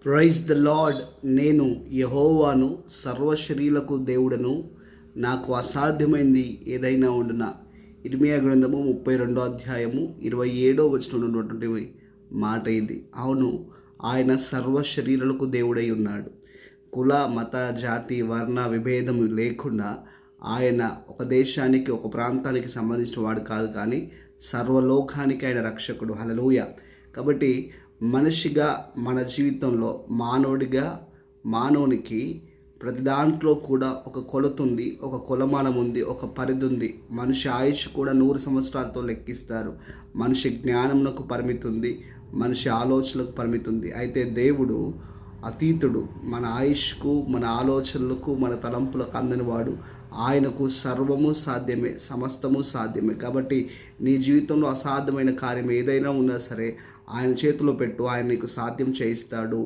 Praise the lord. నేను యెహోవాను, సర్వశరీరులకు దేవుడను, నాకు అసాధ్యమైంది ఏదైనా ఉండునా. ఇర్మియా గ్రంథము 32వ అధ్యాయము 27వ వచనంలో ఉన్నటువంటి మాట ఇది. అవును, ఆయన సర్వశరీరులకు దేవుడై ఉన్నాడు. కుల, మత, జాతి, వర్ణ విభేదం లేకుండా ఆయన ఒక దేశానికి, ఒక ప్రాంతానికి సంబంధించిన వాడు కాదు, కానీ సర్వలోకానికి ఆయన రక్షకుడు. హల్లెలూయా. కాబట్టి మనిషిగా మన జీవితంలో మానవునికి ప్రతి దాంట్లో కూడా ఒక కొలత ఉంది, ఒక కొలమానం ఉంది, ఒక పరిధి ఉంది. మనిషి ఆయుష్ కూడా 100 సంవత్సరాలతో లెక్కిస్తారు. మనిషి జ్ఞానమునకు పరిమితి ఉంది, మనిషి ఆలోచనలకు పరిమితి ఉంది. అయితే దేవుడు అతీతుడు. మన ఆయుష్కు, మన ఆలోచనలకు, మన తలంపులకు అందనివాడు. ఆయనకు సర్వము సాధ్యమే, సమస్తము సాధ్యమే. కాబట్టి నీ జీవితంలో అసాధ్యమైన కార్యం ఏదైనా ఉన్నా సరే ఆయన చేతిలో పెట్టు, ఆయన నీకు సాధ్యం చేయిస్తాడు.